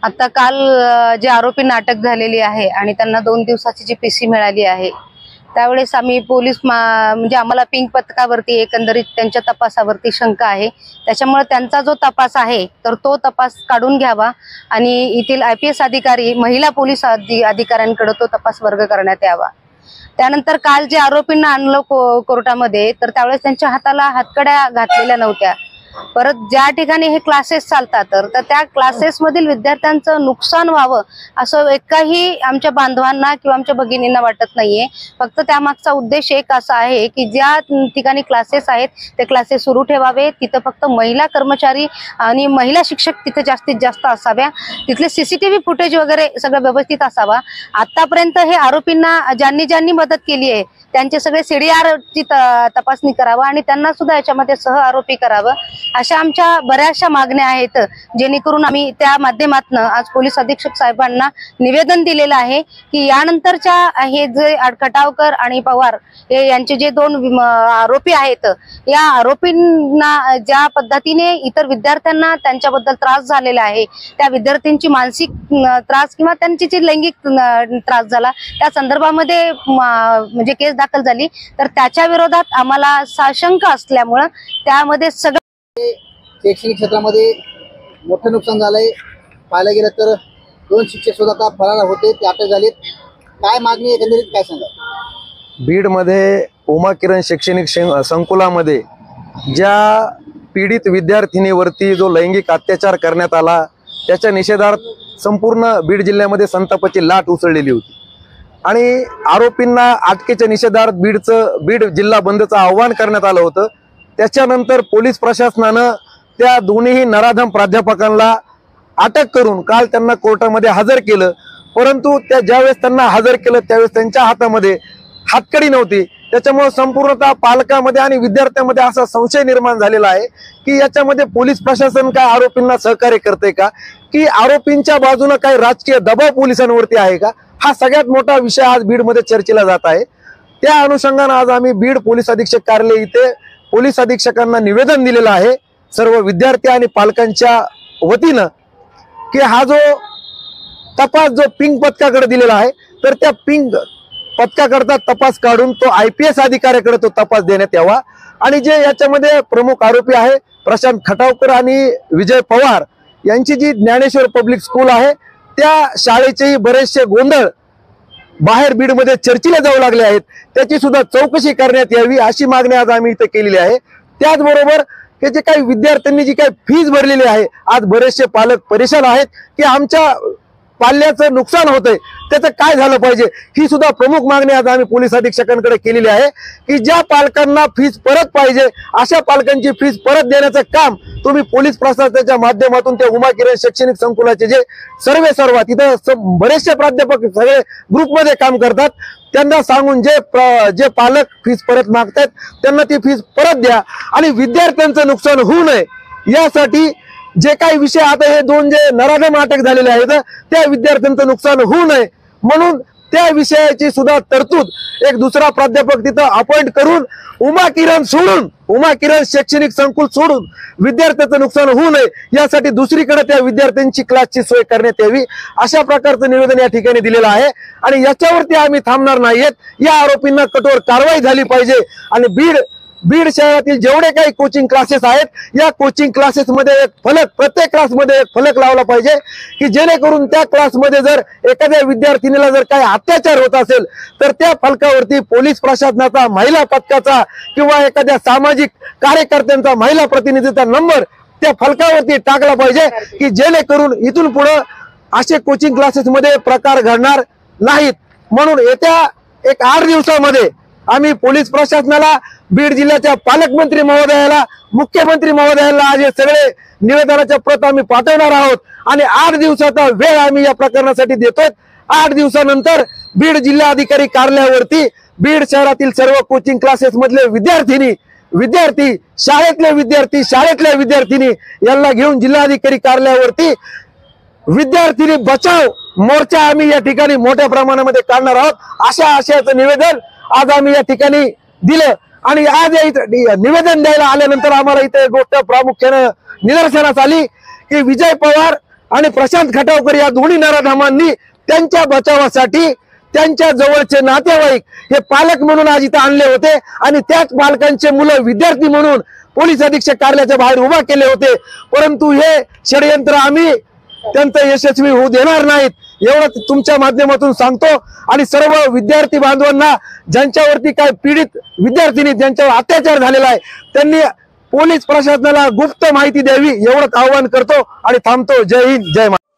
आता काल जे आरोपींना अटक झालेली आहे आणि त्यांना 2 दिवसाची जी पीसी मिळाली आहे, त्यावेळेस आम्ही पोलीस म्हणजे आम्हाला पिंक पथकावरती एकंदरीत त्यांच्या तपासावरती शंका आहे। त्याच्यामुळे त्यांचा जो तपास आहे तर तो तपास काढून घ्यावा आणि येथील IPS अधिकारी महिला पोलीस अधिकाऱ्यांकडे तो तपास वर्ग करण्यात यावा। त्यानंतर काल जे आरोपींना आणलं कोर्टामध्ये तर त्यावेळेस त्यांच्या हाताला हातकड्या घातलेल्या नव्हत्या। परत ज्या ठिकाणी हे क्लासेस चालतात तर त्या क्लासेस मधील विद्यार्थ्यांचं नुकसान व्हावं असं एकाही आमच्या बांधवांना किंवा आमच्या भगिनींना वाटत नाहीये। फक्त त्यामागचा उद्देश एक असा आहे की ज्या ठिकाणी क्लासेस आहेत ते क्लासेस सुरू ठेवावे, तिथं फक्त महिला कर्मचारी आणि महिला शिक्षक तिथे जास्तीत जास्त असाव्या, तिथले CCTV फुटेज वगैरे सगळं व्यवस्थित असावा। आतापर्यंत हे आरोपींना ज्यांनी मदत केली आहे त्यांचे सगळे CDR ची तपासणी करावा आणि त्यांना सुद्धा याच्यामध्ये सह आरोपी करावं, अशा आमच्या बऱ्याचशा मागण्या आहेत, जेणेकरून आम्ही त्या माध्यमातून आज पोलीस अधीक्षक साहेबांना निवेदन दिलेलं आहे की यानंतरच्या हे जे खटावकर आणि पवार हे यांचे जे 2 आरोपी आहेत, या आरोपींना ज्या पद्धतीने इतर विद्यार्थ्यांना त्यांच्याबद्दल त्रास झालेला आहे, त्या विद्यार्थ्यांची मानसिक त्रास किंवा त्यांची जी लैंगिक त्रास झाला त्या संदर्भामध्ये म्हणजे केस दाखल झाली, तर त्याच्या विरोधात आम्हाला साशंक असल्यामुळे त्यामध्ये सगळं शैक्षणिक क्षेत्रामध्ये मोठं नुकसान झालंय। पाहायला गेलं तर 2 शिक्षक सुद्धा आता फरार होते, ते अटक झालेत। काय मागणी एकंदरीत काय सांगा? बीड मध्ये उमा किरण शैक्षणिक संकुलामध्ये ज्या पीडित विद्यार्थिनीवरती जो लैंगिक अत्याचार करण्यात आला त्याच्या निषेधार्थ संपूर्ण बीड जिल्ह्यामध्ये संतापाची लाट उसळलेली होती आणि आरोपींना अटकेच्या निषेधार्थ बीड जिल्हा बंदचं आव्हान करण्यात आलं होतं। त्याच्यानंतर पोलीस प्रशासनानं त्या दोन्ही नराधम प्राध्यापकांना अटक करून काल त्यांना कोर्टामध्ये हजर केलं, परंतु ज्यावेळेस त्यांना हजर केलं त्यावेळेस त्यांच्या हातामध्ये हातकडी नव्हती। त्याच्यामुळे संपूर्णतः पालकांमध्ये आणि विद्यार्थ्यांमध्ये असा संशय निर्माण झालेला आहे की याच्यामध्ये पोलीस प्रशासन काय आरोपींना सहकार्य करते का, की आरोपींच्या बाजूने काही राजकीय दबाव पोलिसांवरती आहे का, हा सगळ्यात मोठा विषय आज बीडमध्ये चर्चेला जात आहे। त्या अनुषंगाने आज आम्ही बीड पोलीस अधीक्षक कार्यालय इथे पोलीस अधीक्षकांना निवेदन दिलेलं आहे सर्व विद्यार्थी आणि पालकांच्या वतीनं की हा जो तपास जो पिंक पथकाकडे दिलेला आहे तर त्या पिंक पथकाकरता तपास काढून तो IPS अधिकाऱ्याकडे तो तपास देण्यात यावा आणि जे याच्यामध्ये प्रमुख आरोपी आहे प्रशांत खटावकर आणि विजय पवार यांची जी ज्ञानेश्वर पब्लिक स्कूल आहे त्या शाळेचेही बरेचसे गोंधळ बाहेर बीडमध्ये चर्चेला जाऊ लागले आहेत, त्याची सुद्धा चौकशी करण्यात यावी अशी मागणी आज आम्ही इथे केलेली आहे। त्याचबरोबर हे जे काही विद्यार्थ्यांनी जी काही फीस भरलेली आहे, आज बरेचसे पालक परेशान आहेत की आमच्या पाल्याचं नुकसान होतंय, त्याचं काय झालं पाहिजे, ही सुद्धा प्रमुख मागणी आज आम्ही पोलीस अधीक्षकांकडे केलेली आहे की ज्या पालकांना फीस परत पाहिजे अशा पालकांची फीस परत देण्याचं काम तुम्ही पोलीस प्रशासनाच्या माध्यमातून त्या उमा किरण शैक्षणिक संकुलाचे जे सर्व तिथं बरेचसे प्राध्यापक सगळे ग्रुपमध्ये काम करतात, त्यांना सांगून जे पालक फीस परत मागतात त्यांना ती फीस परत द्या आणि विद्यार्थ्यांचं नुकसान होऊ नये यासाठी जे काही विषय आता हे 2 जे नराधम अटक झालेले आहेत त्या विद्यार्थ्यांचं नुकसान होऊ नये म्हणून त्या विषयाची सुद्धा तरतूद एक दुसरा प्राध्यापक तिथं अपॉइंट करून उमा किरण शैक्षणिक संकुल सोडून विद्यार्थ्यांचं नुकसान होऊ नये यासाठी दुसरीकडे त्या विद्यार्थ्यांची क्लासची सोय करण्यात यावी अशा प्रकारचं निवेदन या ठिकाणी दिलेलं आहे आणि याच्यावरती आम्ही थांबणार नाहीत। या आरोपींना कठोर कारवाई झाली पाहिजे आणि बीड शहरातील जेवढे काही कोचिंग क्लासेस आहेत या कोचिंग क्लासेस मध्ये एक फलक प्रत्येक क्लासमध्ये एक फलक लावला पाहिजे की जेणेकरून त्या क्लासमध्ये जर एखाद्या विद्यार्थिनीला जर काही अत्याचार होत असेल तर त्या फलकावरती पोलीस प्रशासनाचा महिला पथकाचा किंवा एखाद्या सामाजिक कार्यकर्त्यांचा महिला प्रतिनिधीचा नंबर त्या फलकावरती टाकला पाहिजे की जेणेकरून इथून पुढे असे कोचिंग क्लासेस मध्ये प्रकार घडणार नाहीत। म्हणून येत्या 8 दिवसामध्ये आम्ही पोलीस प्रशासनाला बीड जिल्ह्याच्या पालकमंत्री महोदयाला मुख्यमंत्री महोदयाला आज हे सगळे निवेदनाच्या प्रत आम्ही पाठवणार आहोत आणि 8 दिवसाचा वेळ आम्ही या प्रकरणासाठी देतोय। 8 दिवसानंतर बीड जिल्हाधिकारी कार्यालयावरती बीड शहरातील सर्व कोचिंग क्लासेस मधले विद्यार्थी शाळेतल्या विद्यार्थिनी यांना घेऊन जिल्हाधिकारी कार्यालयावरती विद्यार्थिनी बचाव मोर्चा आम्ही या ठिकाणी मोठ्या प्रमाणामध्ये काढणार आहोत अशा आशयाचं निवेदन आज आम्ही या ठिकाणी दिलं आणि आज निवेदन द्यायला आल्यानंतर आम्हाला इथे गोष्ट प्रामुख्याने निदर्शनास आली की विजय पवार आणि प्रशांत खटावकर या दोन्ही नराधमांनी त्यांच्या बचावासाठी त्यांच्या जवळचे नातेवाईक हे पालक म्हणून आज इथं आणले होते आणि त्याच पालकांचे मुलं विद्यार्थी म्हणून पोलीस अधीक्षक कार्यालयाच्या बाहेर उभा केले होते. परंतु हे षडयंत्र आम्ही त्यांचं यशस्वी होऊ देणार नाहीत एवढं तुमच्या माध्यमातून सांगतो. आणि सर्व विद्यार्थी बांधवांना ज्यांच्यावरती काय पीडित विद्यार्थिनी ज्यांच्यावर अत्याचार झालेला आहे त्यांनी पोलीस प्रशासनाला गुप्त माहिती द्यावी एवढंच आवाहन करतो आणि थांबतो. जय हिंद, जय महाराष्ट्र.